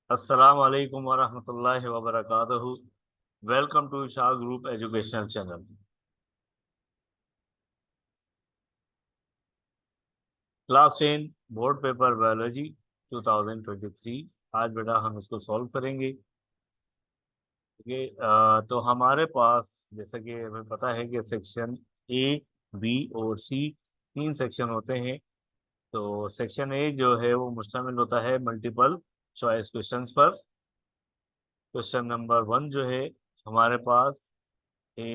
अस्सलाम वालेकुम वरहमतुल्लाहि वबरकातुहू। Welcome to Shah group educational channel. Class 10 board paper biology 2023। आज बेटा हम इसको सॉल्व करेंगे। ठीक है। तो हमारे पास जैसा कि हमें पता है कि सेक्शन ए, बी और सी तीन सेक्शन होते हैं। तो सेक्शन ए जो है वो मुश्तमिल होता है मल्टीपल चॉइस क्वेश्चंस पर। क्वेश्चन नंबर 1 जो है हमारे पास, a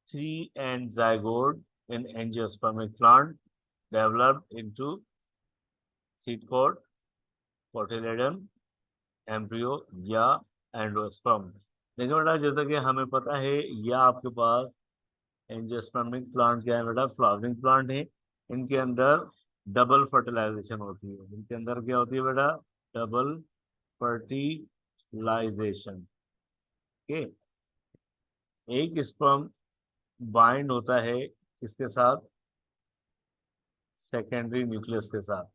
three and zygote in angiospermic plant developed into seed coat, cotyledon, embryo या एंडोस्पर्म। देखो बेटा, जैसा कि हमें पता है या आपके पास एंजियोस्पर्मिक प्लांट क्या है बेटा, फ्लावरिंग प्लांट है। इनके अंदर डबल फर्टिलाइजेशन होती है। इनके अंदर क्या होती है बेटा, डबल फर्टिलाइजेशन के। एक स्पर्म बाइंड होता है किसके साथ, सेकेंडरी न्यूक्लियस के साथ।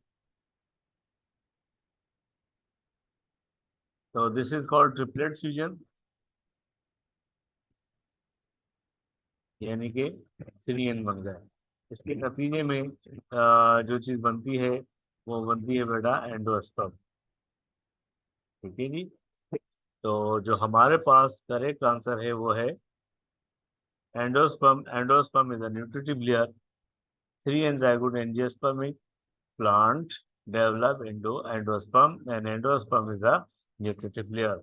तो this is called triplet fusion, यानी कि 3n बन गए। इसके नतीजे में जो चीज बनती है वो बनती है बेटा एंडोस्पर्म। ठीक है जी। तो जो हमारे पास करेक्ट आंसर है वो है endosperm. Endosperm is a nutritive layer. 3n zygote angiospermic plant develop into endosperm and endosperm is a nutritive layer।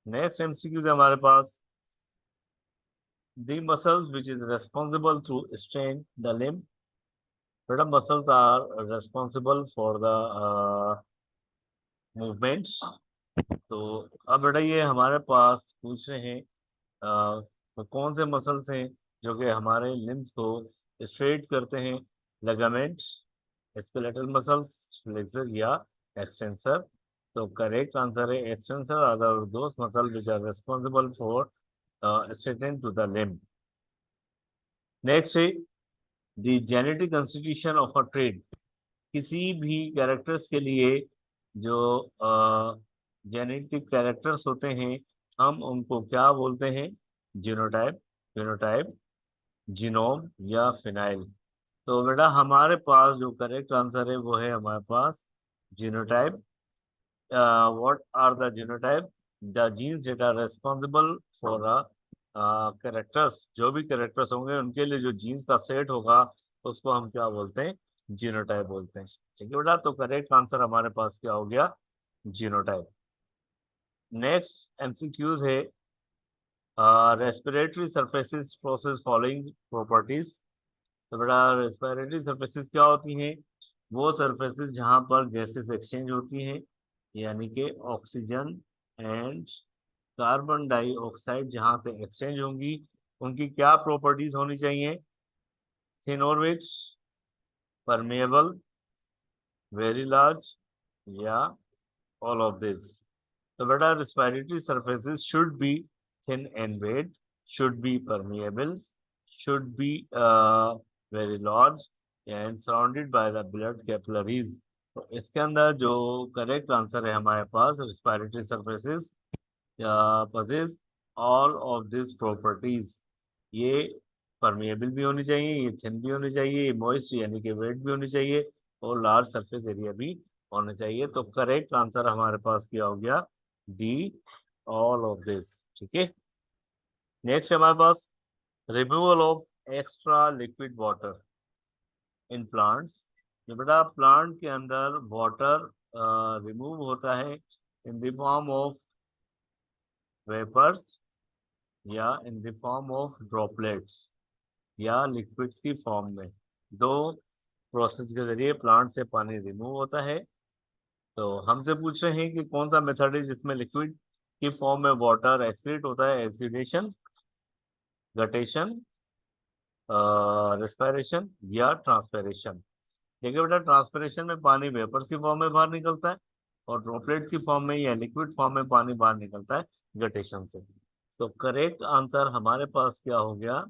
Next MCQ है हमारे पास, the muscles which is responsible to strain the limb। बेटा muscles are responsible for the movements। तो अब बेटा ये हमारे पास पूछ रहे हैं तो कौन से मसल्स हैं जो कि हमारे लिम्स को स्ट्रेट करते हैं। लिगामेंट्स, स्केलेटल मसल्स, फ्लेक्सर या एक्सटेंसर। तो करेक्ट आंसर है extensor are those muscle which are responsible for straightening to the limb. Next है the genetic constitution of a trait. किसी भी कैरेक्टर्स के लिए जो जेनेटिक कैरेक्टर्स होते हैं हम उनको क्या बोलते हैं, जीनोटाइप, फिनोटाइप, जीनोम या फिनाइल। तो बेटा हमारे पास जो करेक्ट आंसर है वो है हमारे पास genotype. What are the genotype, the genes that are responsible for characters. जो भी कैरेक्टर्स होंगे उनके लिए जो जीन्स का सेट होगा उसको हम क्या बोलते हैं, जीनोटाइप बोलते हैं। ठीक है बेटा, तो करेक्ट आंसर हमारे पास क्या हो गया, जीनोटाइप। नेक्स्ट एमसीक्यूज है respiratory surfaces process following properties. तो बेटा रेस्पिरेटरी सरफेसेस क्या होती हैं, वो सरफेसेस जहां पर गैसेस एक्सचेंज होती हैं, यानी कि ऑक्सीजन एंड कार्बन डाइऑक्साइड जहां से एक्सचेंज होंगी, उनकी क्या प्रॉपर्टीज होनी चाहिए, thin orbits, permeable, very large या ऑल ऑफ दिस। तो बेटा respiratory surfaces should be thin and wet, should be permeable, should be very large and surrounded by the blood capillaries। तो इसके अंदर जो करेक्ट आंसर है हमारे पास, respiratory surfaces possess all of these properties। ये परमेएबल भी होनी चाहिए, ये थिन भी होनी चाहिए, ये मॉइस्ट यानी कि वेट भी होनी चाहिए और लार्ज सरफेस एरिया भी होना चाहिए। तो करेक्ट आंसर हमारे पास क्या हो गया, डी, ऑल ऑफ दिस। ठीक है। नेक्स्ट हमारे पास removal of extra liquid water in plants. तो बेटा प्लांट के अंदर वाटर रिमूव होता है in the form of vapours या in the form of droplets या लिक्विड्स की फॉर्म में। दो प्रोसेस के जरिए प्लांट से पानी रिमूव होता है। तो हमसे पूछ रहे हैं कि कौन सा मेथड है जिसमें लिक्विड की फॉर्म में वाटर एक्सक्रीट होता है, एक्सीडेशन, गटेशन, रेस्पिरेशन या ट्रांसपेरेशन। देखिए बेटा ट्रांसपेरेशन में पानी वेपर्स की फॉर्म में बाहर निकलता है और ड्रॉपलेट्स की फॉर्म में या लिक्विड फॉर्म में पानी बाहर निकलता है गटेशन से। तो करेक्ट आंसर हमारे पास क्या हो गया,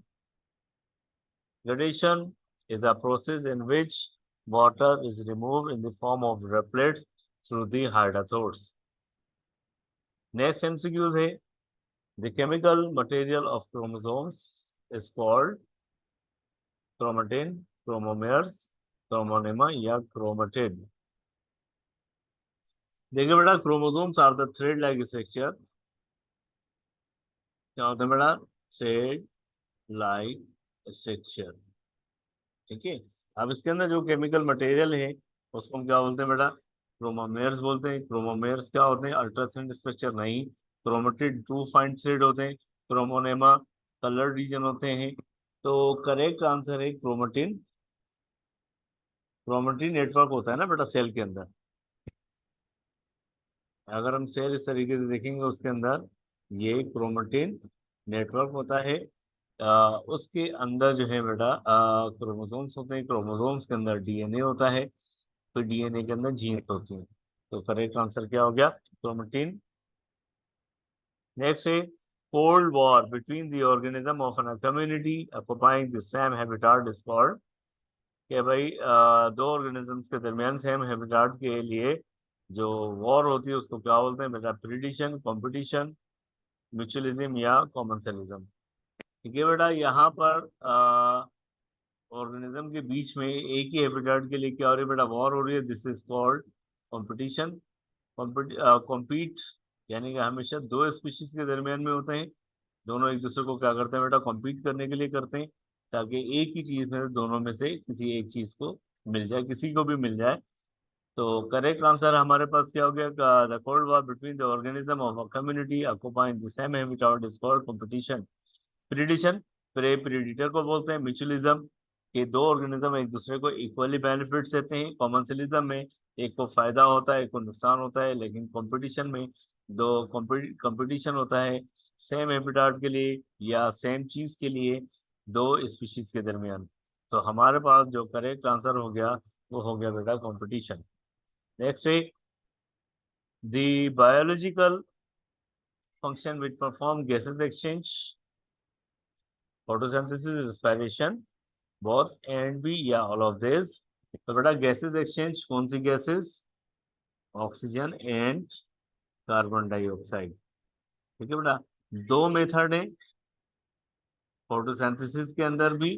gradation is a process in which water is removed in the form of droplets through the hydrophores। Next MCQs है, the chemical material of chromosomes is called chromatin, chromomeres, chromonema या chromatid. देखिए बेटा, chromosomes are the thread like structure. क्या होता है बेटा? Thread like structure. ठीक है। अब इसके अंदर जो केमिकल मटेरियल है उसको हम क्या बोलते हैं बेटा? क्रोमोमेर्स बोलते हैं। क्रोमोमेर्स क्या होते हैं? अल्ट्रा स्ट्रक्चर नहीं। क्रोमेटिड टू फाइन थ्रेड होते हैं। क्रोमोनेमा कलर रीजन होते हैं। तो करेक्ट आंसर है क्रोमेटिन। क्रोमेटिन नेटवर्क होता है ना बेटा सेल के अंदर। अगर हम सेल इस तरीके से देखेंगे उसके अंदर ये क्रोमेटिन नेटवर्क होता है। उसके अंदर जो है बेटा क्रोमोसोम्स होते हैं। क्रोमोसोम्स के अंदर डीएनए होता है। फिर डीएनए के अंदर जीन्स होती हैं। तो करेक्ट आंसर क्या हो गया? क्रोमेटिन। नेक्स्ट है, cold war between the organism of an community occupying the same habitat is called. कि भाई दो ऑर्गेनिजम्स के दरमियान सेम हैबिटाट के लिए जो वॉर होती है उसको क्या बोलते हैं बेटा? प्रीडिशन, कंपटीशन, म्यूचुअलिज्म या कॉमनसेलिज्म। ठीक है बेटा, यहाँ पर ऑर्गेनिज्म के बीच में एक ही हैबिटाट के लिए क्या हो रही है बेटा? वॉर हो रही है। This is called competition. Compete यानी कि हमेशा दो स्पीशीज के दरमियान में होते हैं। दोनों एक दूसरे को क्या करते हैं बेटा? कॉम्पीट करने के लिए करते हैं, ताकि एक ही चीज में से दोनों में से किसी एक चीज को मिल जाए, किसी को भी मिल जाए। तो करेक्ट आंसर हमारे पास क्या हो गया? The cold war between the organism of a community occupying the same habitat is called competition. Predation, prey predator को बोलते हैं। म्यूचुअलिज्म के दो ऑर्गेनिज्म एक दूसरे को इक्वली बेनिफिट्स देते हैं। कॉमनसेलिज्म में एक को फायदा होता है, एक को नुकसान होता है। लेकिन कंपटीशन में दो कंपटीशन होता है सेम हैबिटाट के लिए या सेम चीज के लिए, दो स्पीशीज के दरमियान। तो हमारे पास जो करेक्ट आंसर हो गया वो हो गया बेटा कंपटीशन। नेक्स्ट है, the biological function which perform gases exchange, photosynthesis, respiration, both and B या ऑल ऑफ दिस। तो बेटा गैसेस एक्सचेंज कौन सी gases? Oxygen and carbon dioxide. ठीक है बेटा, दो मेथड है फोटोसिंथेसिस के अंदर भी।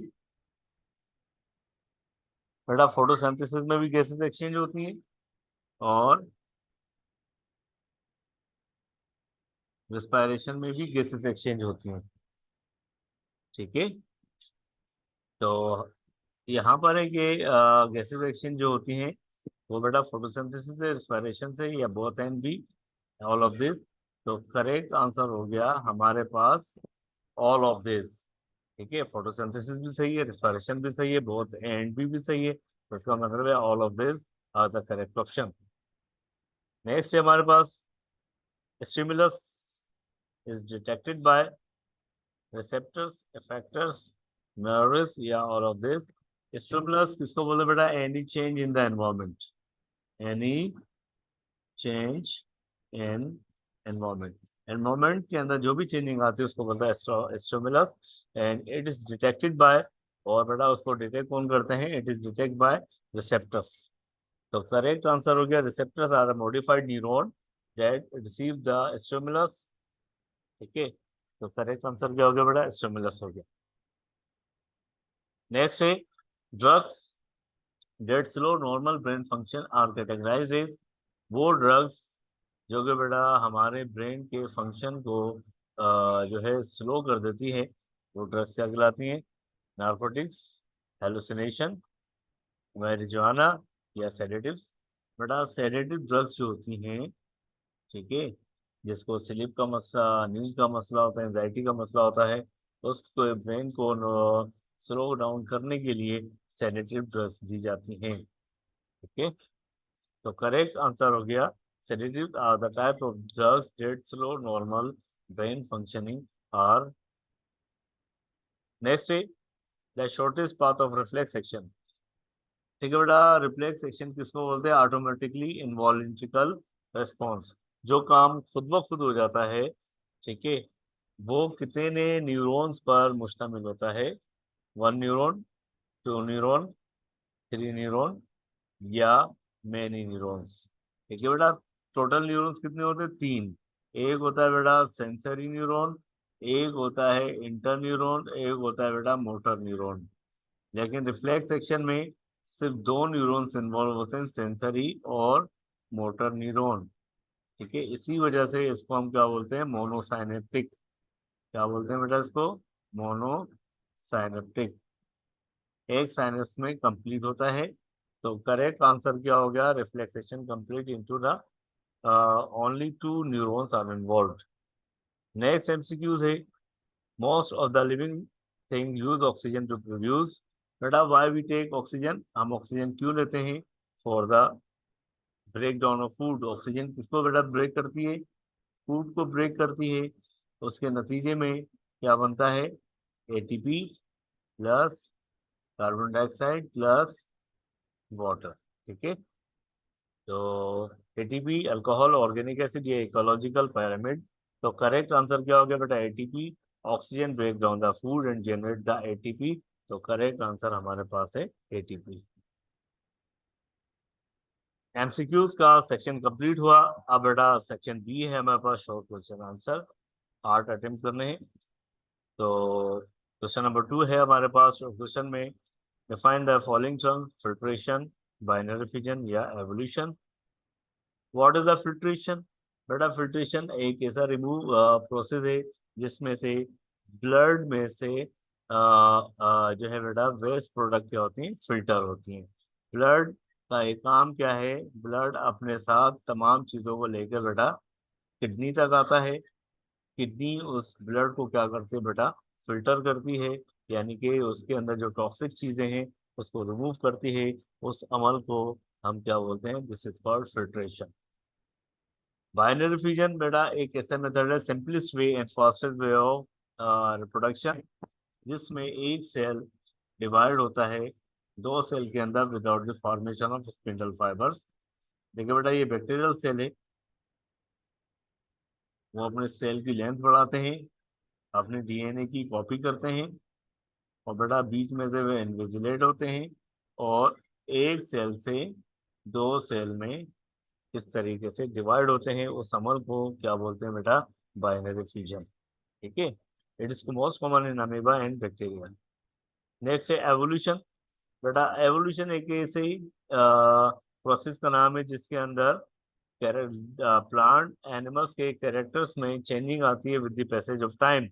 बेटा फोटोसिंथेसिस में भी गैसेस एक्सचेंज होती हैं और रेस्पिरेशन में भी गैसेस एक्सचेंज होती हैं। ठीक है। तो यहाँ पर है कि गैसेस एक्सचेंज जो होती हैं वो बेटा फोटोसिंथेसिस से, रेस्पिरेशन से, या both and B, all of this. तो करेक्ट आंसर हो गया हमारे पास ऑल ऑफ दिस। ठीक है, फोटोसिंथेसिस भी सही है, रेस्पिरेशन भी सही है, बोथ एंड भी सही है। तो इसका मतलब है all of this are the correct option. Next है हमारे पास, stimulus is detected by receptors, effectors, nervous या ऑल ऑफ दिस। स्टिमुलस किसको बोलते हैं बेटा? Any change in the environment, any change in environment. Environment के अंदर जो भी चेंजिंग आती है उसको बोलता है stimulus. And it is detected by, और बेटा उसको डिटेक्ट कौन करते हैं? It is detect by receptors. तो करेक्ट आंसर हो गया receptors are modified neuron that receive the stimulus. ठीक है, तो करेक्ट आंसर क्या हो गया बेटा? स्टिमुलस हो गया। नेक्स्ट है, drugs that slow normal brain function are categorized as. वो ड्रग्स जो कि बेटा हमारे ब्रेन के फंक्शन को जो है स्लो कर देती है, वो ड्रग्स क्या कहलाती हैं? नार्कोटिक्स, हेलुसिनेशन, मैरिजुआना या सेडेटिव्स। बेटा सेडेटिव ड्रग्स जो होती हैं, ठीक है, जिसको स्लीप का मसला, नींद का मसला होता है, एंजाइटी का मसला होता है, उसको ब्रेन को स्लो डाउन करने के लिए सेडेटिव ड्रग्स दी जाती हैं। ठीक है, तो करेक्ट आंसर हो गया sedatives are the type of drugs that slow normal brain functioning are. Next है, the shortest path of reflex action। ठीक है बेटा, रिफ्लेक्स एक्शन किसको बोलते हैं? Automatically involuntary response. जो काम खुद ब खुद हो जाता है, ठीक है, वो कितने न्यूरॉन्स पर मुश्तमिल होता है? One neuron, two neuron, three neuron या मेनी न्यूरॉन्स। ठीक है बेटा, टोटल न्यूरॉन्स कितने होते हैं? तीन। एक होता है बेटा सेंसरी न्यूरॉन, एक होता है इंटरन्यूरॉन, एक होता है बेटा मोटर न्यूरॉन। लेकिन रिफ्लेक्स एक्शन में सिर्फ दो न्यूरॉन्स इन्वॉल्व होते हैं, सेंसरी और मोटर न्यूरॉन। ठीक है, इसी वजह से इसको हम क्या बोलते हैं, मोनोसाइनेप्टिक। क्या बोलते हैं बेटा इसको, मोनोसाइनेप्टिक। एक साइनस में कंप्लीट होता है। तो करेक्ट आंसर क्या हो गया, reflex action complete into the only two neurons are involved. Next MCQs है, most of the living thing use oxygen to produce. बेटा व्हाई वी टेक ऑक्सीजन, हम ऑक्सीजन क्यों लेते हैं, for the break down of food. Oxygen किसको बेटा break करती है, फूड को ब्रेक करती है। उसके नतीजे में क्या बनता है, ATP plus carbon dioxide plus water. ठीक है, तो एटीपी अल्कोहल, ऑर्गेनिक एसिड, ये इकोलॉजिकल पिरामिड। तो करेक्ट आंसर क्या हो गया बेटा, ATP. Oxygen break down the food and generate the ATP. तो करेक्ट आंसर हमारे पास है एटीपी। एमसीक्यूज का सेक्शन कंप्लीट हुआ। अब बेटा सेक्शन बी है हमारे पास, शॉर्ट क्वेश्चन आंसर, 8 अटेम्प्ट करने हैं। तो क्वेश्चन नंबर 2 है हमारे पास क्वेश्चन में, define the following term, filtration, binary fission या evolution. What is the filtration, बेटा फिल्ट्रेशन एक ऐसा रिमूव प्रोसेस है जिसमें से ब्लड में से जो है बेटा वेस्ट प्रोडक्ट क्या होती हैं, फिल्टर होती हैं। ब्लड का एक काम क्या है, ब्लड अपने साथ तमाम चीज़ों को लेकर बेटा किडनी तक आता है। किडनी उस ब्लड को क्या करती है बेटा, फिल्टर करती है, यानी कि उसके अंदर जो टॉक्सिक चीजें हैं उसको रिमूव करती है। उस अमल को हम क्या बोलते हैं, this is called filtration. Binary fission बेटा एक ऐसा मेथड है, simplest way and fastest way of reproduction, जिसमें एक सेल डिवाइड होता है दो सेल के अंदर without the formation of spindle fibres. देखिए बेटा ये बैक्टीरियल सेल है, वो अपने सेल की लेंथ बढ़ाते हैं, अपने डीएनए की कॉपी करते हैं, और बेटा बीच में से वे इन्विजिलेट होते हैं, और एक सेल से दो सेल में इस तरीके से डिवाइड होते हैं। उस अमल को क्या बोलते हैं बेटा, बाइनरी फ्यूजन। ठीक है, it is most common in amoeba and bacteria. Next है एवोल्यूशन। बेटा एवोल्यूशन एक ऐसे ही प्रोसेस का नाम है जिसके अंदर प्लांट एनिमल्स के कैरेक्टर्स में चेंजिंग आती है with the passage of time.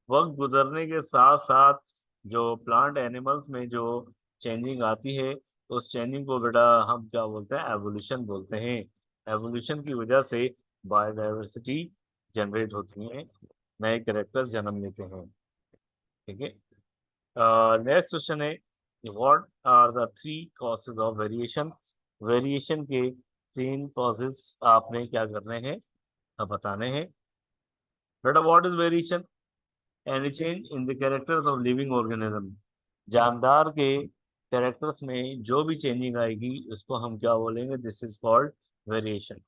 वक्त गुजरने के साथ साथ जो प्लांट एनिमल्स में जो चेंजिंग आती है, उस चेंजिंग को बेटा हम क्या बोलते हैं, एवोल्यूशन बोलते हैं। एवोल्यूशन की वजह से बायोडाइवर्सिटी जनरेट होती है, नए कैरेक्टर्स जन्म लेते हैं। ठीक है, नेक्स्ट क्वेश्चन है, what are the three causes of variation. Variation के तीन कॉजेज आपने क्या करने हैं, अब बताने हैं। बेटा what is variation, any change in the characters of living organism. जानदार के कैरेक्टर्स में जो भी चेंजिंग आएगी उसको हम क्या बोलेंगे, दिस इज कॉल्ड वेरिएशन।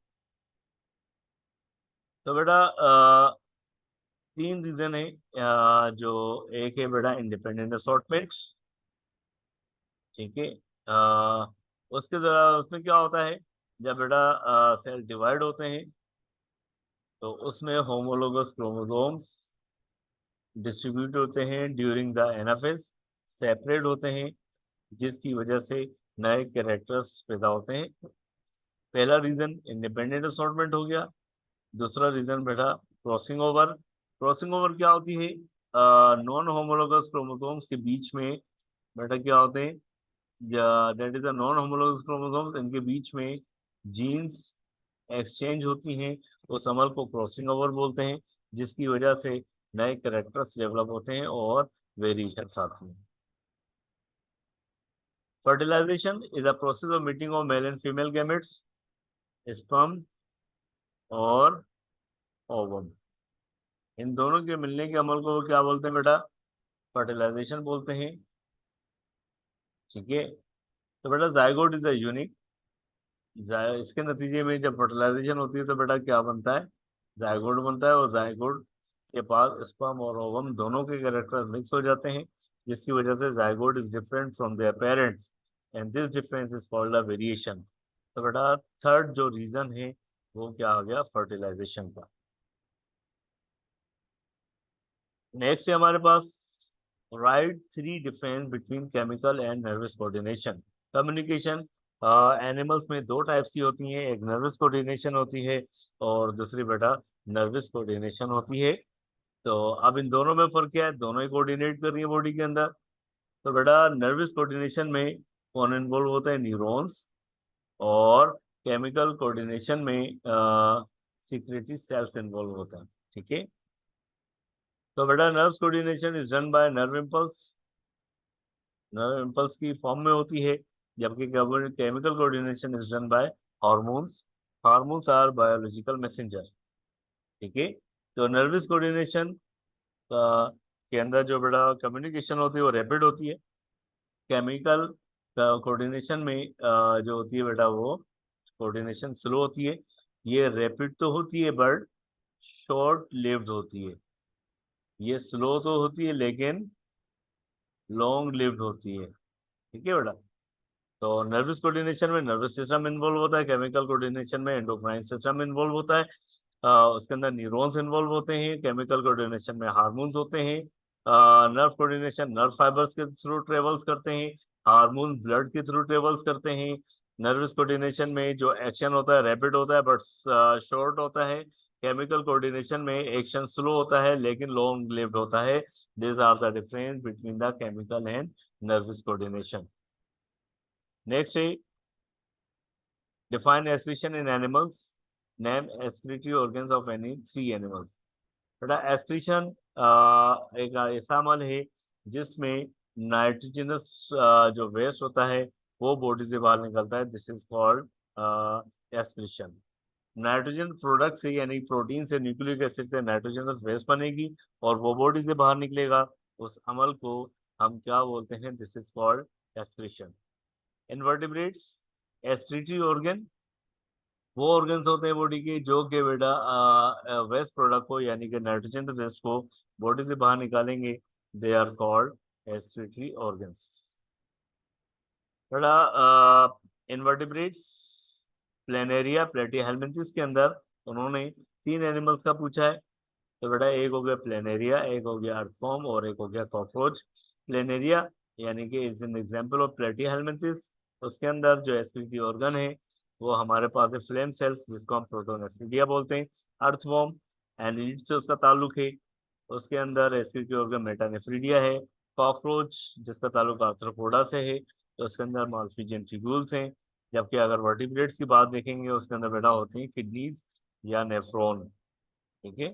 तो बेटा तीन रीजन है, जो एक है बेटा इंडिपेंडेंट असॉर्टमेंट। ठीक है, उसके द्वारा उसमें क्या होता है, जब बेटा सेल डिवाइड होते हैं तो उसमें होमोलोगस क्रोमोसोम्स डिस्ट्रीब्यूट होते हैं ड्यूरिंग द एनाफेज, सेपरेट होते हैं, जिसकी वजह से नए कैरेक्टर्स पैदा होते हैं। पहला रीजन इंडिपेंडेंट असॉर्टमेंट हो गया। दूसरा रीजन बेटा क्रॉसिंग ओवर। क्रॉसिंग ओवर क्या होती है, नॉन होमोलोगस क्रोमोसोम्स के बीच में बेटा क्या होते हैं, that is a non homologous chromosomes, इनके बीच में जीन्स एक्सचेंज होती हैं। उस अमल को क्रॉसिंग ओवर बोलते हैं, जिसकी वजह से नए कैरेक्टर्स डेवलप होते हैं और वेरिएशन आती हैं। Fertilization is a process of meeting of male and female gametes, sperm और ओवम, इन दोनों के मिलने के अमल को वो क्या बोलते हैं बेटा, फर्टिलाइजेशन बोलते हैं। ठीक है, तो बेटा जाइगोट इज अ यूनिक, इसके नतीजे में जब फर्टिलाइजेशन होती है तो बेटा क्या बनता है, जायगोट बनता है, और जायगोट के पास स्पर्म और ओवम दोनों के कैरेक्टर मिक्स हो जाते हैं, जिसकी वजह से zygote is different from their parents, and this difference is called a variation. तो बेटा थर्ड जो रीजन है वो क्या हो गया, फर्टिलाइजेशन का। नेक्स्ट है हमारे पास write 3 difference between chemical and nervous coordination. Communication animals में 2 टाइप्स की होती हैं, एक नर्वस कोऑर्डिनेशन होती है और दूसरी बेटा नर्वस कोऑर्डिनेशन होती है। तो अब इन दोनों में फर्क क्या है, दोनों ही कोऑर्डिनेट कर रही है बॉडी के अंदर। तो बेटा नर्वस कोऑर्डिनेशन में कौन इन्वॉल्व होता है, न्यूरॉन्स, और केमिकल कोऑर्डिनेशन में सिक्रेटरी सेल्स इन्वॉल्व होता है। ठीक है, तो बेटा nerves coordination is done by nerve impulse की फॉर्म में होती है, जबकि chemical coordination is done by hormones. Hormones are biological messenger. ठीक है, तो नर्वस कोऑर्डिनेशन के अंदर जो बेटा कम्युनिकेशन होती है वो रैपिड होती है। केमिकल कोऑर्डिनेशन में जो होती है बेटा वो कोऑर्डिनेशन स्लो होती है। ये रैपिड तो होती है बट शॉर्ट लिव्ड होती है। ये स्लो तो होती है लेकिन लॉन्ग लिव्ड होती है। ठीक है बेटा, तो नर्वस कोऑर्डिनेशन में नर्वस सिस्टम इन्वॉल्व होता है, केमिकल कोऑर्डिनेशन में एंडोक्राइन सिस्टम इन्वॉल्व होता है। उसके अंदर न्यूरॉन्स इन्वॉल्व होते हैं, केमिकल कोऑर्डिनेशन में हार्मोन्स होते हैं। नर्व कोऑर्डिनेशन नर्व फाइबर्स के थ्रू ट्रेवल्स करते हैं, हार्मोन्स ब्लड के थ्रू ट्रेवल्स करते हैं। नर्वस कोऑर्डिनेशन में जो एक्शन होता है रैपिड होता है बट शॉर्ट होता है। केमिकल कोऑर्डिनेशन में एक्शन स्लो होता है लेकिन लॉन्ग लिव्ड होता है। This are the difference between the chemical and nervous coordination. Next है define excretion in animals, name excretory organs of any 3 animals। बेटा excretion एक ऐसा अमल है जिसमें नाइट्रोजनस जो वेस्ट होता है वो बॉडी से बाहर निकलता है, this is called excretion। Nitrogen product से यानी प्रोटीन से न्यूक्लिक एसिड से नाइट्रोजनस वेस्ट बनेगी और वो बॉडी से बाहर निकलेगा, उस अमल को हम क्या बोलते हैं, this is called excretion। Invertebrates excretory organ वो ऑर्गन्स होते हैं बॉडी के जो कि बेटा वेस्ट प्रोडक्ट को यानी कि नाइट्रोजन वेस्ट को बॉडी से बाहर निकालेंगे, they are called excretory organs. बेटा इनवर्टिब्रेट्स प्लेनेरिया प्लेटीहेल्मिन्थस के अंदर उन्होंने 3 एनिमल्स का पूछा है। तो बेटा एक हो गया प्लेनेरिया, एक हो गया अर्थवॉर्म और एक हो गया कॉकरोच। प्लेनेरिया यानी कि is an example of Platyhelminthes. उसके अंदर जो एक्सक्रीटरी ऑर्गन है वो हमारे पास है फ्लेम सेल्स जिसको हम प्रोटोनेफ्रिडिया बोलते हैं। अर्थवॉर्म एनिड से उसका ताल्लुक है, उसके अंदर एक्सक्रीटरी ऑर्गन मेटानेफ्रिडिया है। कॉकरोच जिसका ताल्लुक आर्थ्रोपोडा से है तो उसके अंदर माल्फिजियन ट्यूब्यूल्स हैं। जबकि अगर वर्टिब्रेट्स की बात देखेंगे उसके अंदर बेटा होती है किडनीज या नेफ्रॉन। ठीक है,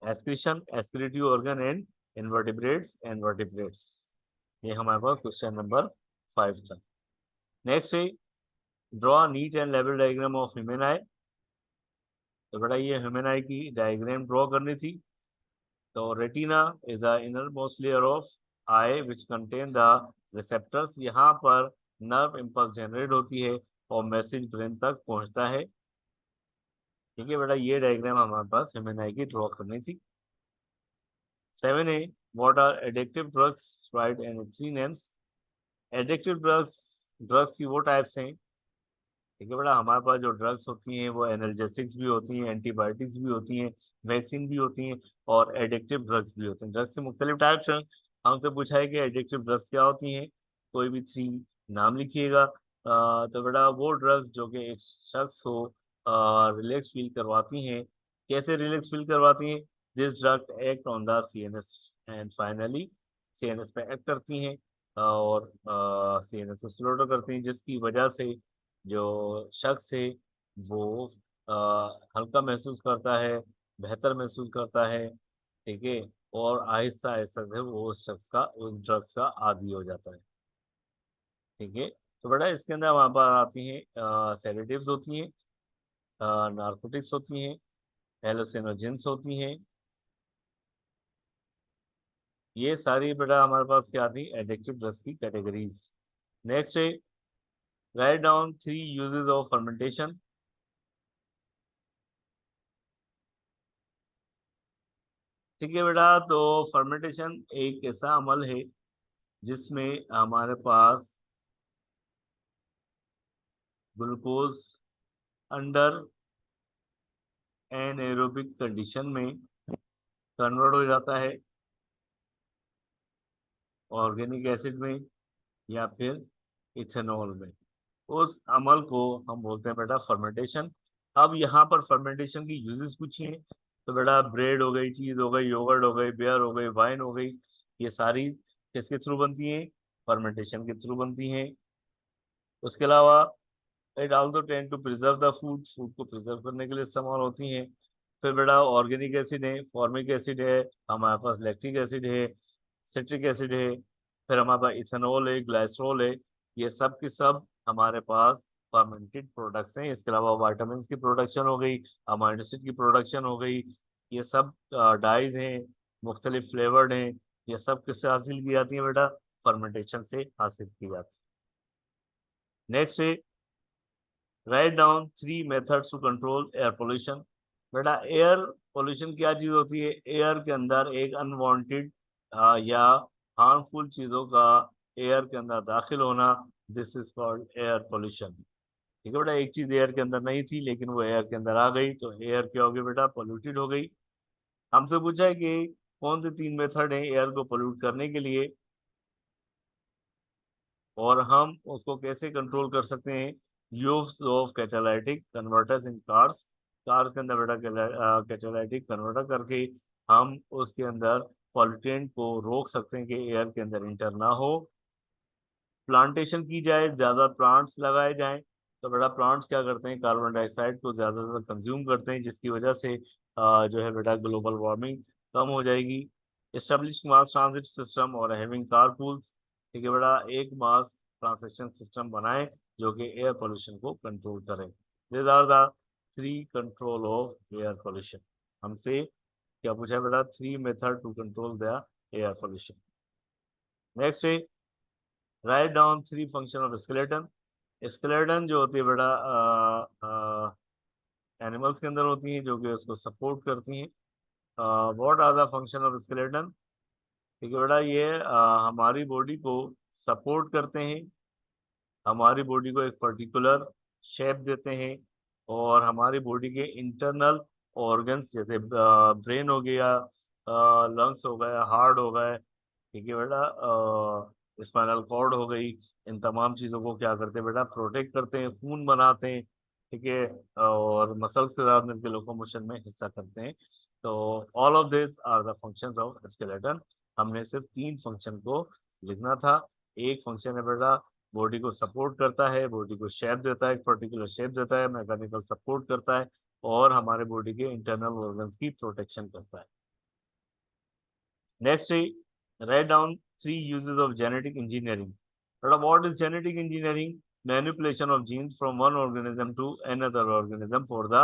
excretion excretory organ and invertebrates ये हमारे पास क्वेश्चन नंबर 5 था। नेक्स्ट है draw neat and level diagram of human आई। तो बेटा ये ह्यूमन आई की डायग्राम ड्रॉ करनी थी। तो retina is the inner most layer of I which contain the receptors. यहाँ पर नर्व इम्पल्स जनरेट होती है और मैसेज ब्रेन तक पहुंचता है। ठीक है बेटा, ये डायग्राम हमारे पास ह्यूमन आई की ड्रॉ करनी थी। 7A, what are addictive drugs? Write any 3 names। Addictive drugs, drugs की वो टाइप्स हैं। ठीक है बेटा, हमारे पास जो ड्रग्स होती हैं वो एनाल्जेसिक्स भी होती हैं, एंटीबायोटिक्स भी होती हैं, वैक्सीन भी होती हैं और एडिक्टिव ड्रग्स भी होते हैं। ड्रग्स के मुख्तलिफ टाइप्स हैं। हमसे पूछा है कि एडिक्टिव ड्रग्स क्या होती हैं, कोई भी 3 नाम लिखिएगा। तो बेटा वो ड्रग्स जो कि एक शख्स को रिलैक्स फील करवाती हैं। कैसे रिलैक्स फील करवाती हैं? This drug act on the CNS and finally CNS पे एक्ट करती हैं और सीएनएस को स्लो करती हैं, जिसकी वजह से जो शख्स है वो अ, हल्का महसूस करता है, बेहतर महसूस करता है। ठीक है, और आहिस्ता आहिस्ता से वो उस शख्स का उस ड्रग्स का आदी हो जाता है। ठीक है, तो बेटा इसके अंदर हमारे पास आती हैं सेडेटिव्स होती हैं, नार्कोटिक्स होती हैं, हेलोसिनोजेंस होती हैं। ये सारी बेटा हमारे पास क्या आती है, एडिक्टिव ड्रग्स की कैटेगरीज। नेक्स्ट है write down 3 uses of fermentation. ठीक है बेटा, तो फर्मेंटेशन एक ऐसा अमल है जिसमें हमारे पास ग्लूकोज अंडर एनएरोबिक कंडीशन में कन्वर्ट हो जाता है ऑर्गेनिक एसिड में या फिर इथेनॉल में। उस अमल को हम बोलते हैं बेटा फर्मेंटेशन। अब यहाँ पर फर्मेंटेशन की यूजेस पूछी हैं, तो बेटा ब्रेड हो गई, चीज हो गई, योगर्ट हो गई, बियर हो गई, वाइन हो गई, ये सारी किसके थ्रू बनती हैं? फर्मेंटेशन के थ्रू बनती हैं। उसके अलावा it also tend to preserve the food, food को प्रिजर्व करने के लिए इस्तेमाल होती हैं। फिर बेटा ऑर्गेनिक एसिड है, फॉर्मिक एसिड है, हमारे पास लैक्टिक एसिड है, सिट्रिक एसिड है, फिर हमारे पास इथेनॉल है, ग्लाइसरॉल है। ये सब के सब हमारे पास फर्मेंटेड प्रोडक्ट्स हैं। इसके अलावा वाइटामिन की प्रोडक्शन हो गई, अमाइनो एसिड की प्रोडक्शन हो गई, ये सब डाइज हैं, मुख्तलिफ फ्लेवर्ड हैं। ये सब किससे हासिल की जाती है बेटा? फर्मेंटेशन से हासिल की जाती है। नेक्स्ट है write down 3 methods to control air pollution. बेटा एयर पोल्यूशन क्या चीज होती है? एयर के अंदर एक अनवांटेड या हार्मफुल चीजों का एयर के अंदर दाखिल होना, this is called air pollution. ठीक है बेटा, एक चीज एयर के अंदर नहीं थी लेकिन वो एयर के अंदर आ गई तो एयर क्या हो गई बेटा? पोल्यूटेड हो गई। हमसे पूछा है कि कौन से 3 मेथड हैं एयर को पोल्यूट करने के लिए और हम उसको कैसे कंट्रोल कर सकते हैं? Use of catalytic converters in cars. Cars के अंदर बेटा कैटालाइटिक कन्वर्टर करके हम उसके अंदर पॉल्यूटेंट को रोक सकते हैं कि एयर के अंदर इंटर ना हो। प्लांटेशन की जाए, ज्यादा प्लांट्स लगाए जाएं, तो बेटा प्लांट्स क्या करते हैं? कार्बन डाइऑक्साइड को ज्यादा से ज्यादा कंज्यूम करते हैं, जिसकी वजह से जो है बेटा ग्लोबल वार्मिंग कम हो जाएगी। एस्टेब्लिश मास ट्रांजिट सिस्टम और हैविंग कार पूल्स। ठीक है बेटा, एक मास ट्रांसमिशन सिस्टम बनाएं जो कि एयर पोल्यूशन को कंट्रोल करें। These are the 3 control of air pollution. हमसे क्या पूछा है बेटा? 3 method to control the air pollution. Next है write down 3 function of skeleton. Skeleton जो होती है बेटा एनिमल्स के अंदर होती हैं जो कि उसको सपोर्ट करती हैं। What are the function of skeleton? ठीक है बेटा, ये हमारी बॉडी को सपोर्ट करते हैं, हमारी बॉडी को एक पर्टिकुलर शेप देते हैं और हमारी बॉडी के इंटरनल ऑर्गन्स जैसे ब्रेन हो गया, लंग्स हो गया, हार्ट हो गए, ठीक है बेटा, स्पाइनल कॉर्ड हो गई, इन तमाम चीज़ों को क्या करते हैं बेटा? प्रोटेक्ट करते हैं, खून बनाते हैं, ठीक है, और मसल्स के साथ मिलकर लोकोमोशन में हिस्सा करते हैं। तो all of this are the functions of skeleton. हमने सिर्फ 3 फंक्शन को लिखना था। एक फंक्शन है बेटा बॉडी को सपोर्ट करता है, बॉडी को शेप देता है, एक पर्टिकुलर शेप देता है, मैकेनिकल सपोर्ट करता है और हमारे बॉडी के इंटरनल ऑर्गन्स की प्रोटेक्शन करता है। नेक्स्ट है write down 3 uses of genetic engineering. But what is genetic engineering? Manipulation of genes from one organism to another organism for the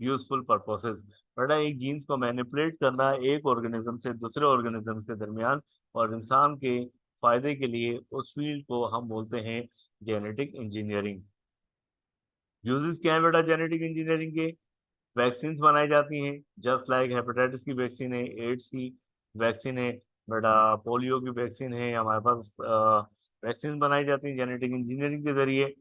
useful purposes. बेटा एक जीन्स को मैनिपुलेट करना एक ऑर्गेनिज्म से दूसरे ऑर्गेनिज्म के दरमियान और इंसान के फायदे के लिए, उस फील्ड को हम बोलते हैं जेनेटिक इंजीनियरिंग। यूजेस क्या है बेटा जेनेटिक इंजीनियरिंग के? वैक्सीन बनाई जाती हैं, जस्ट लाइक हेपेटाइटिस की वैक्सीन है, एड्स की वैक्सीन है, बेटा पोलियो की वैक्सीन है, हमारे पास वैक्सीन बनाई जाती हैं जेनेटिक इंजीनियरिंग के जरिए।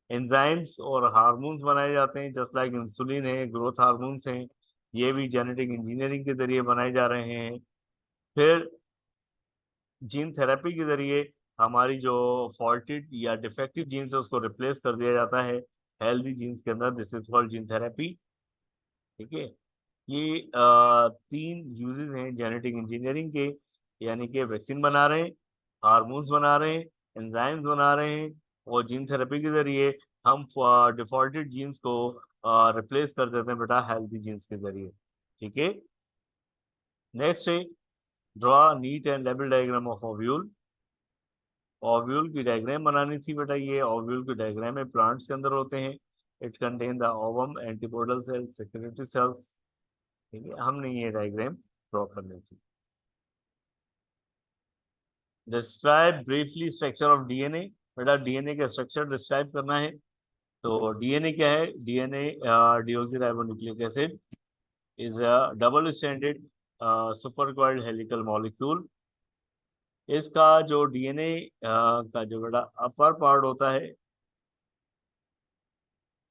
एंजाइम्स और हार्मोन्स बनाए जाते हैं, जस्ट लाइक इंसुलिन है, ग्रोथ हार्मोन्स हैं, ये भी जेनेटिक इंजीनियरिंग के जरिए बनाए जा रहे हैं। फिर जीन थेरेपी के जरिए हमारी जो फॉल्टेड या डिफेक्टिव जीन्स है उसको रिप्लेस कर दिया जाता है हेल्दी जीन्स के अंदर, this is called gene therapy. ठीक है, ये 3 यूजेस हैं जेनेटिक इंजीनियरिंग के, यानी कि वैक्सीन बना रहे हैं, हार्मोन्स बना रहे हैं, एंजाइम्स बना रहे हैं और जीन थेरेपी के जरिए हम डिफॉल्टेड जीन्स को रिप्लेस कर देते हैं बेटा हेल्दी जीन्स के जरिए। ठीक है, नेक्स्ट है draw neat and label diagram of ovule. Ovule की डायग्राम बनानी थी बेटा, ये ओव्यूल की डायग्राम में प्लांट्स के अंदर होते हैं। It contain the ovum, antipodal cells, secretory cells. ठीक है, हमने ये डायग्राम ड्रॉ करनी थी। Describe briefly structure of DNA. बेटा डीएनए का स्ट्रक्चर डिस्क्राइब करना है। तो डीएनए क्या है? DNA deoxyribonucleic acid is a double stranded super coiled helical molecule. इसका जो डीएनए का जो बेटा अपर पार्ट होता है,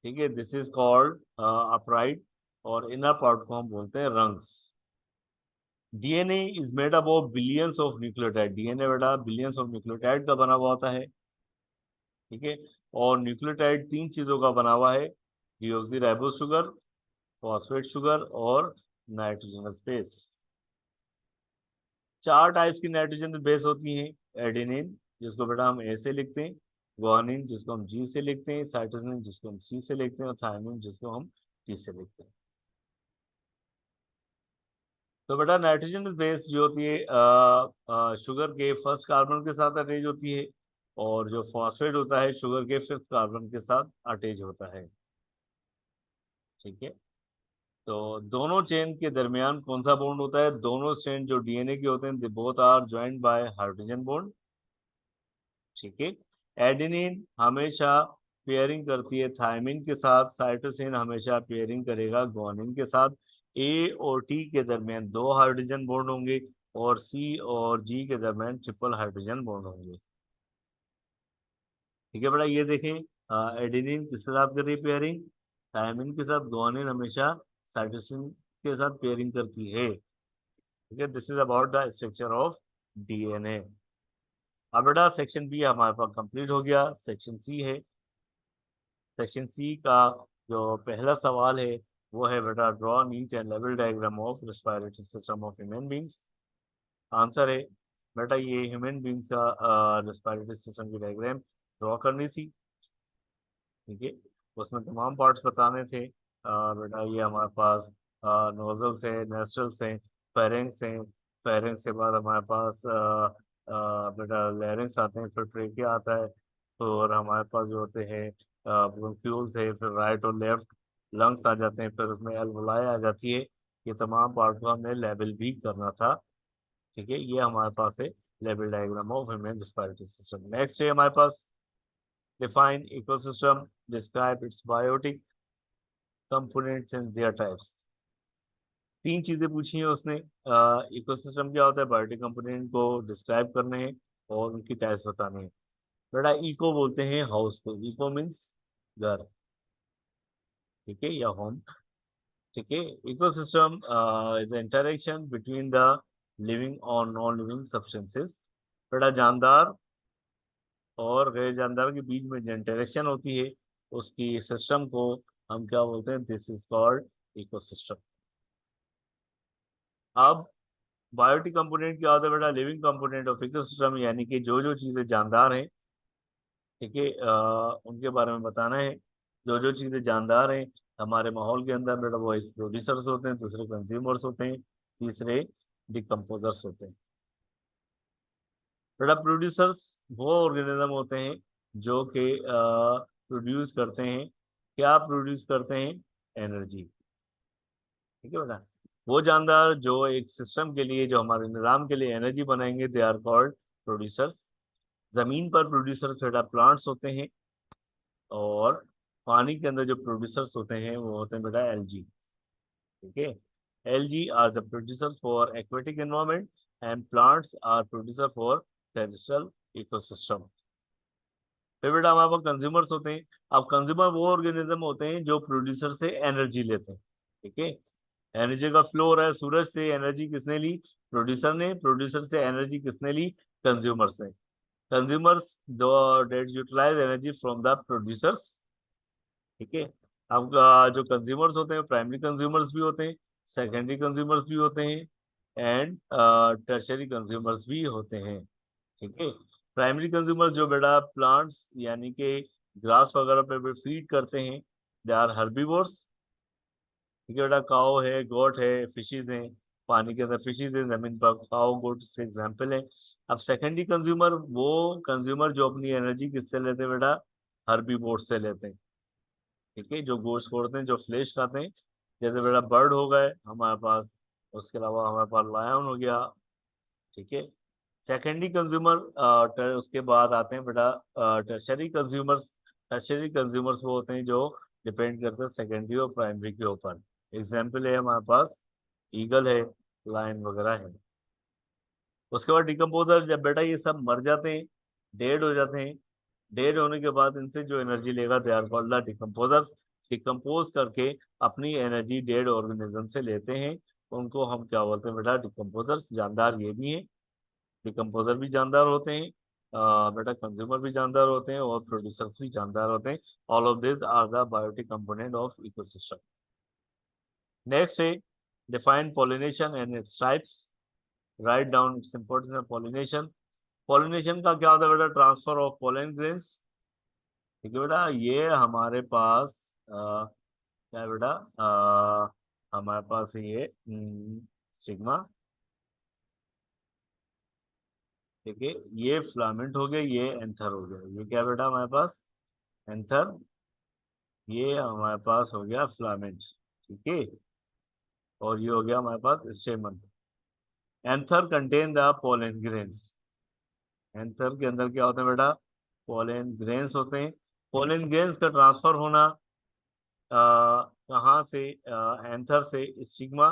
ठीक है, दिस इज कॉल्ड अपराइट और इनर पार्ट को हम बोलते हैं rungs. DNA is made up of billions of nucleotide. DNA बेटा बिलियंस ऑफ न्यूक्लियोटाइड का बना हुआ होता है, ठीक है। और न्यूक्लियोटाइड 3 चीजों का बना हुआ है, डीऑक्सीराइबोस शुगर, फॉस्फेट शुगर और नाइट्रोजनस बेस। 4 टाइप्स की नाइट्रोजन बेस होती हैं। एडेनिन जिसको बेटा हम ए से लिखते हैं, गुआनिन जिसको हम जी से लिखते हैं, साइटोसिन जिसको हम सी से लिखते हैं और थायमिन जिसको हम टी से लिखते हैं। तो बेटा नाइट्रोजन बेस जो होती है शुगर के फर्स्ट कार्बन के साथ अटैच होती है, और जो फॉस्फेट होता है शुगर के 5th कार्बन के साथ अटैच होता है, ठीक है। तो दोनों चेन के दरमियान कौन सा बॉन्ड होता है? दोनों चेन जो डीएनए के होते हैं they both are joined by hydrogen bond, ठीक है। एडेनिन हमेशा पेयरिंग करती है थायमिन के साथ, साइटोसिन हमेशा पेयरिंग करेगा गुआनिन के साथ। ए और टी के दरमियान 2 हाइड्रोजन बॉन्ड होंगे और सी और जी के दरमियान ट्रिपल हाइड्रोजन बॉन्ड होंगे, ठीक है बेटा। ये देखें एडेनिन किसके साथ कर रही है पेयरिंग? थायमिन के साथ। गुआनिन हमेशा साइटोसिन के साथ पेयरिंग करती है, ठीक है। This is about the structure of DNA. अब बेटा सेक्शन बी हमारे पास कंप्लीट हो गया। सेक्शन सी है। सेक्शन सी का जो पहला सवाल है वो है बेटा draw neat and level diagram of respiratory system of human beings. Answer है बेटा ये ह्यूमन बींग्स का रेस्पिरेटरी सिस्टम की डायग्राम ड्रॉ करनी थी, ठीक है। उसमें तमाम पार्ट्स बताने थे। बेटा ये हमारे पास नोजल्स है, नेस्ट्रल्स हैं, फेरेंक्स हैं। फेरेंक्स के बाद हमारे पास बेटा लैरिंक्स आते हैं, फिर ट्रेकिया आता है, और हमारे पास जो होते हैं ब्रोंक्यूल्स है, फिर राइट और लेफ्ट लंग्स आ जाते हैं, फिर उसमें एल्वोलाई आ जाती है। ये तमाम पार्ट को हमने लेवल भी करना था, ठीक है। ये हमारे पास है level diagram of human respiratory system. Next है हमारे पास define ecosystem, describe its biotic components and their types। 3 चीजें पूछी हैं उसने। इकोसिस्टम क्या होता है, बायोटिक कंपोनेंट को डिस्क्राइब करने हैं और उनकी टाइप्स बताने हैं। बेटा इको बोलते हैं हाउस को, इको मीन्स घर, ठीक है, या होम, ठीक है। Ecosystem is the interaction between the living और नॉन लिविंग सब्सटेंसेस। बेटा जानदार और गैर जानदार के बीच में जो इंटरेक्शन होती है उसकी सिस्टम को हम क्या बोलते हैं? This is called ecosystem. अब बायोटिक कंपोनेंट क्या होता है बेटा? लिविंग कंपोनेंट ऑफ इकोसिस्टम, यानी कि जो जो चीजें जानदार हैं, ठीक है, उनके बारे में बताना है। जो जो चीजें जानदार हैं हमारे माहौल के अंदर बेटा, वो एक प्रोड्यूसर्स होते हैं, दूसरे कंज्यूमर्स होते हैं, तीसरे डिकम्पोजर्स होते हैं। बेटा प्रोड्यूसर्स वो ऑर्गेनिज्म होते हैं जो कि प्रोड्यूस करते हैं, क्या प्रोड्यूस करते हैं? एनर्जी, ठीक है बेटा। वो जानदार जो एक सिस्टम के लिए, जो हमारे निज़ाम के लिए एनर्जी बनाएंगे, दे आर कॉल्ड प्रोड्यूसर्स। जमीन पर प्रोड्यूसर्स बेटा प्लांट्स होते हैं, और पानी के अंदर जो प्रोड्यूसर्स होते हैं वो होते हैं बेटा एलजी, ठीक है। Algae are the producer for aquatic environment and plants are producer for terrestrial ecosystem. फिर बेटा हमारे पास कंज्यूमर्स होते हैं। अब कंज्यूमर वो ऑर्गेनिज्म होते हैं जो प्रोड्यूसर से एनर्जी लेते हैं, ठीक है। एनर्जी का फ्लो हो रहा है, सूरज से एनर्जी किसने ली? प्रोड्यूसर ने। प्रोड्यूसर से एनर्जी किसने ली? कंज्यूमर्स ने। Consumers do that utilize energy from the producers, ठीक है। अब जो कंज्यूमर्स होते हैं प्राइमरी कंज्यूमर्स भी होते हैं, सेकेंडरी कंज्यूमर्स भी होते हैं, एंड टर्शरी कंज्यूमर्स भी होते हैं, ठीक है। प्राइमरी कंज्यूमर्स जो बेटा प्लांट्स यानी कि ग्रास वगैरह पे फीड करते हैं, दे आर हर्बीवोर्स, ठीक है बेटा। काओ है, गोट है, फिशेज हैं, पानी के अंदर फिशेज है, जमीन पर काओ गोट से एग्जाम्पल है। अब सेकेंडरी कंज्यूमर वो कंज्यूमर जो अपनी एनर्जी किससे लेते हैं बेटा? हर्बीवोर से लेते हैं, ठीक है, जो गोश्त खोड़ते हैं, जो फ्लेश खाते हैं, जैसे बेटा बर्ड हो गए हमारे पास, उसके अलावा हमारे पास लायन हो गया, ठीक है। सेकेंडरी कंज्यूमर उसके बाद आते हैं बेटा टर्शरी कंज्यूमर्स। टर्शरी कंज्यूमर्स वो होते हैं जो डिपेंड करते हैं सेकेंडरी और प्राइमरी के ऊपर। एग्जाम्पल है हमारे पास ईगल है, लायन वगैरह है। उसके बाद डिकम्पोजर, जब बेटा ये सब मर जाते हैं, डेड हो जाते हैं, डेड होने के बाद इनसे जो एनर्जी लेगा they are called the decomposers. Decompose करके अपनी एनर्जी डेड ऑर्गेनिज्म से लेते हैं उनको हम क्या बोलते हैं बेटा, डिकम्पोजर्स। जानदार ये भी हैं, डिकम्पोजर भी जानदार होते हैं, बेटा कंज्यूमर भी जानदार होते हैं, और प्रोड्यूसर्स भी जानदार होते हैं। All of this are the biotic component of ecosystem. Next है define pollination and its types, write down its importance of pollination. Pollination का क्या होता है बेटा, ट्रांसफर ऑफ पोलन ग्रेन्स। ठीक है बेटा, ये हमारे पास क्या है बेटा, हमारे पास ये सिग्मा। ठीक है, ये फिलामेंट हो गया, ये एंथर हो गया। ये क्या बेटा हमारे पास, एंथर। ये हमारे पास हो गया फिलामेंट। ठीक है, और ये हो गया हमारे पास stamen. Anther contain the pollen grains. Anther के अंदर क्या होते हैं बेटा, पोलन ग्रेन्स होते हैं। पोलन ग्रेन्स का ट्रांसफर होना कहाँ से, एंथर से स्टिग्मा।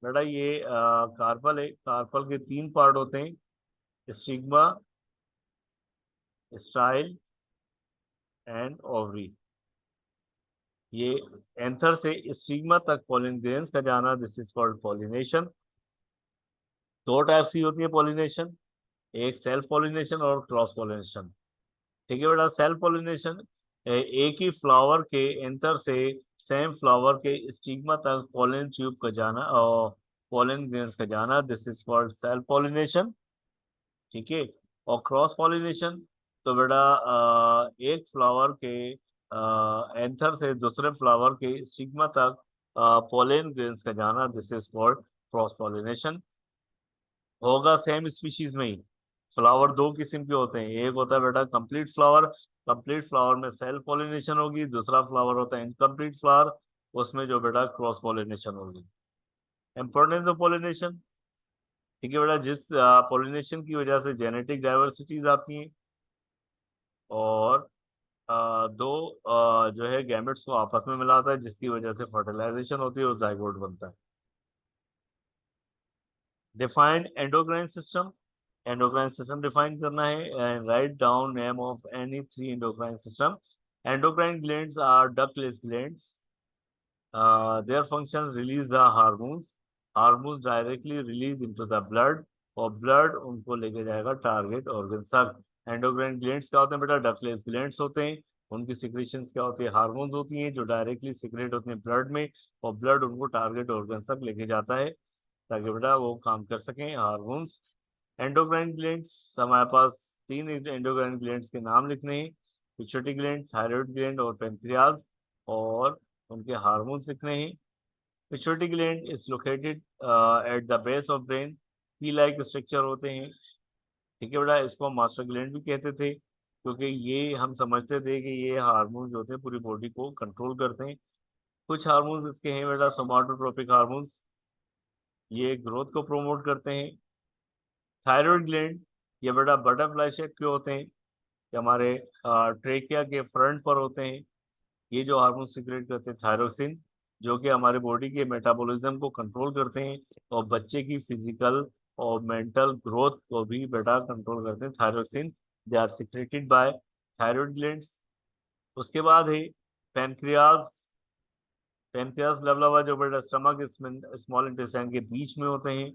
बेटा ये कार्पल है, कार्पल के 3 पार्ट होते हैं, स्टिग्मा, स्टाइल एंड ओवरी। ये एंथर से स्टिग्मा तक पोलन ग्रेन्स का जाना, this is called pollination. 2 types की होती है पॉलिनेशन, एक सेल्फ पॉलिनेशन और क्रॉस पॉलिनेशन। ठीक है बेटा, सेल्फ पॉलिनेशन एक ही फ्लावर के एंथर से सेम फ्लावर के स्टिग्मा तक पोलन ट्यूब का जाना और पोलन ग्रेन्स का जाना, this is called self pollination. ठीक है, और क्रॉस पॉलिनेशन तो बेटा एक फ्लावर के एंथर से दूसरे फ्लावर के स्टिग्मा तक पोलन ग्रेन्स का जाना, this is called cross pollination. होगा सेम स्पीशीज में ही। फ्लावर 2 किस्म के होते हैं, एक होता है बेटा कंप्लीट फ्लावर, कंप्लीट फ्लावर में सेल्फ पॉलिनेशन होगी। दूसरा फ्लावर होता है इनकम्प्लीट फ्लावर, उसमें जो बेटा क्रॉस पॉलिनेशन होगी। Importance of pollination. ठीक है बेटा, जिस पॉलिनेशन की वजह से जेनेटिक डाइवर्सिटीज आती हैं, और दो जो है गैमेट्स को आपस में मिलाता है, जिसकी वजह से फर्टिलाइजेशन होती है और जाइगोट बनता है। Define endocrine system. Endocrine system define करना है, and write down name of any 3 endocrine system. Endocrine glands are ductless glands, their functions release the hormones, hormones directly release into the blood, और blood उनको लेके जाएगा target organ तक। Endocrine glands क्या होते हैं बेटा, डक्टलेस ग्लैंड्स होते हैं। उनकी सिक्रेशंस क्या होती है, हार्मोन्स होती हैं जो डायरेक्टली सिक्रेट होते हैं ब्लड में, और ब्लड उनको टारगेट ऑर्गन तक लेके जाता है ताकि बेटा वो काम कर सकें हार्मोन्स। एंडोक्राइन ग्लैंड्स हमारे पास 3 एंडोक्राइन ग्लैंड्स के नाम लिखने हैं, पिट्यूटरी ग्लैंड, थायराइड ग्लैंड और पेनक्रियाज, और उनके हार्मोन्स लिखने हैं। Pituitary gland is located at the base of brain, P like structure होते हैं। ठीक है बेटा, इसको हम मास्टर ग्लैंड भी कहते थे, क्योंकि ये हम समझते थे कि ये हार्मोन्स जो होते हैं पूरी बॉडी को कंट्रोल करते हैं। कुछ हार्मोन्स इसके हैं बेटा सोमाटोट्रोपिक हार्मोन्स, ये ग्रोथ को प्रोमोट करते हैं। थायराइड ग्लैंड, ये बेटा बटरफ्लाई शेप के होते हैं, कि हमारे ट्रेकिया के फ्रंट पर होते हैं। ये जो हार्मोन सिक्रेट करते हैं थायरोक्सिन, जो कि हमारे बॉडी के मेटाबॉलिज्म को कंट्रोल करते हैं, और बच्चे की फिजिकल और मेंटल ग्रोथ को भी बेटा कंट्रोल करते हैं। Thyroxine they are secreted by thyroid glands. उसके बाद है पेनक्रियाज। पेनक्रियाज लवलवा जो बेटा स्टमक स्मॉल इंटेस्टाइन के बीच में होते हैं,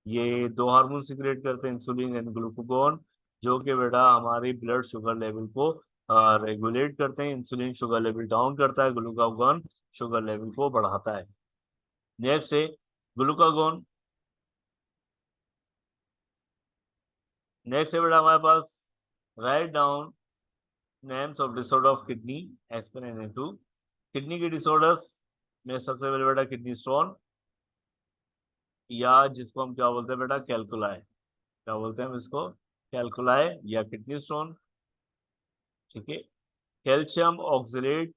ये 2 हार्मोन सिक्रेट करते हैं, इंसुलिन एंड ग्लूकागॉन, जो कि बेटा हमारी ब्लड शुगर लेवल को रेगुलेट करते हैं। इंसुलिन शुगर लेवल डाउन करता है, ग्लूकागॉन शुगर लेवल को बढ़ाता है। नेक्स्ट है ग्लूकागॉन। नेक्स्ट है बेटा हमारे पास, write down names of disorder of kidney as पर NA2। किडनी के डिसऑर्डर्स में सबसे पहले बेटा किडनी स्टोन, या जिसको हम क्या बोलते हैं बेटा, कैलकुलाई। क्या बोलते हैं हम इसको, कैलकुलाई या किडनी स्टोन। ठीक है, कैल्शियम ऑक्सलेट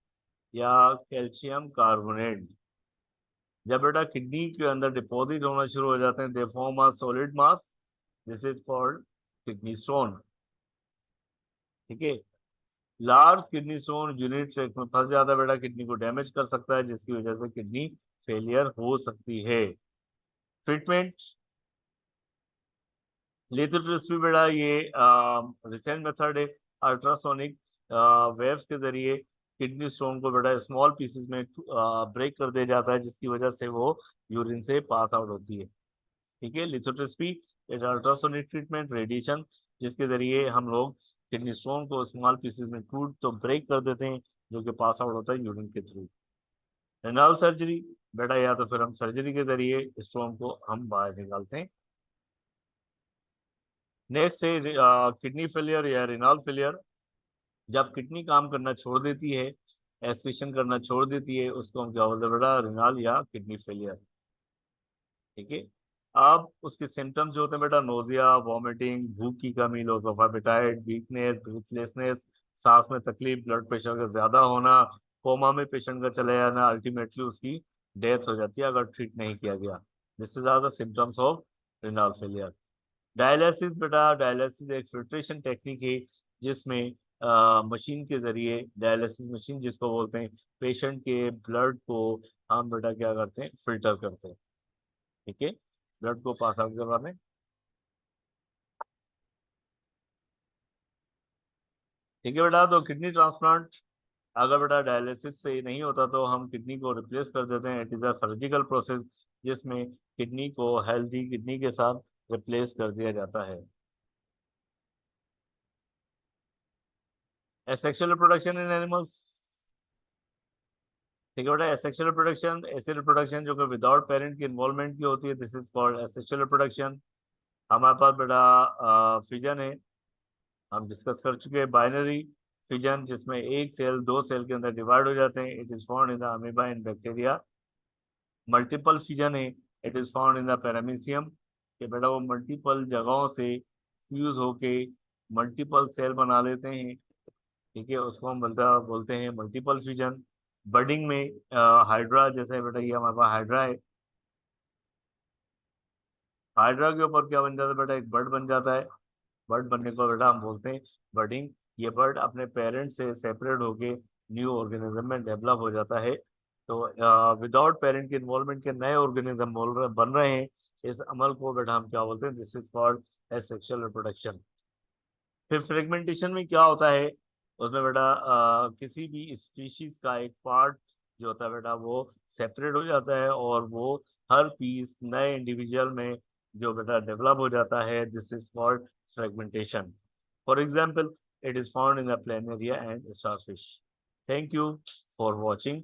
या कैल्शियम कार्बोनेट, जब बेटा किडनी के अंदर डिपॉजिट होना शुरू हो जाते हैं, they form a solid mass, this is called kidney stone. ठीक है, large kidney stone urinary tract में फंस जाता है बेटा, किडनी को डैमेज कर सकता है, जिसकी वजह से किडनी फेलियर हो सकती है। ट्रीटमेंट, लिथोट्रिप्सी बेटा ये रिसेंट मेथड है, अल्ट्रासोनिक वेव्स के जरिए किडनी स्टोन को बेटा स्मॉल पीसेस में ब्रेक कर दिया जाता है, जिसकी वजह से वो यूरिन से पास आउट होती है। ठीक है, lithotripsy is ultrasonic treatment, radiation, जिसके जरिए हम लोग किडनी स्टोन को स्मॉल पीसेस में टूट तो ब्रेक कर देते हैं, जो कि पास आउट होता है यूरिन के थ्रू। रेनाल सर्जरी बेटा, या तो फिर हम सर्जरी के जरिए स्टोन को हम बाहर निकालते हैं। नेक्स्ट है किडनी फेलियर या रेनाल फेलियर। जब किडनी काम करना छोड़ देती है, एस्क्रीशन करना छोड़ देती है, उसको हम क्या बोलते हैं बेटा, रेनाल या किडनी फेलियर। ठीक है, अब उसके सिम्टम्स जो होते हैं बेटा, नोजिया, वॉमिटिंग, भूख की कमी, loss of appetite, weakness, breathlessness, सांस में तकलीफ, ब्लड प्रेशर का ज्यादा होना, कोमा में पेशेंट का चले जाना, अल्टीमेटली उसकी डेथ हो जाती है अगर ट्रीट नहीं किया गया। This is are the symptoms of renal failure. Dialysis बेटा, डायलिसिस एक फिल्ट्रेशन टेक्निक है, जिसमें मशीन के जरिए, डायलिसिस मशीन जिसको बोलते हैं, पेशेंट के ब्लड को हम बेटा क्या करते हैं, फिल्टर करते हैं। ठीक है, ब्लड को पास आउट करवाने। ठीक है बेटा, तो किडनी ट्रांसप्लांट अगर बेटा डायलिसिस से नहीं होता तो हम किडनी को रिप्लेस कर देते हैं। It is a surgical process, जिसमें किडनी को हेल्दी किडनी के साथ रिप्लेस कर दिया जाता है। Asexual reproduction in animals. ठीक है बेटा, एसेक्सुअल रिप्रोडक्शन ऐसी रिप्रोडक्शन जो कि विदाउट पेरेंट की इन्वॉल्वमेंट की होती है, this is called asexual reproduction. हमारे पास बेटा फिजन है, हम डिस्कस कर चुके हैं। बाइनरी फिजन, जिसमें एक सेल दो सेल के अंदर डिवाइड हो जाते हैं, it is found in the amoeba and bacteria. Multiple fission है, it is found in the paramecium, कि बेटा वो मल्टीपल जगहों से फ्यूज होके मल्टीपल सेल बना लेते हैं। ठीक है, उसको हम बोलते हैं मल्टीपल फिजन। बडिंग में हाइड्रा, जैसे बेटा ये हमारे पास हाइड्रा है, हाइड्रा के ऊपर क्या बन जाता है बेटा, एक बर्ड बन जाता है। बर्ड बनने को बेटा हम बोलते हैं बर्डिंग। ये बर्ड अपने पेरेंट से सेपरेट होके न्यू ऑर्गेनिज्म में डेवलप हो जाता है। तो विदाउट पेरेंट के इन्वॉल्वमेंट के नए ऑर्गेनिज्म बन रहे हैं, इस अमल को बेटा हम क्या बोलते हैं, this is called asexual reproduction. फिर फ्रेगमेंटेशन में क्या होता है, उसमें बेटा किसी भी स्पीशीज का एक पार्ट जो होता है बेटा, वो सेपरेट हो जाता है, और वो हर पीस नए इंडिविजुअल में जो बेटा डेवलप हो जाता है, this is called fragmentation. For example, it is found in the planaria and starfish. Thank you for watching.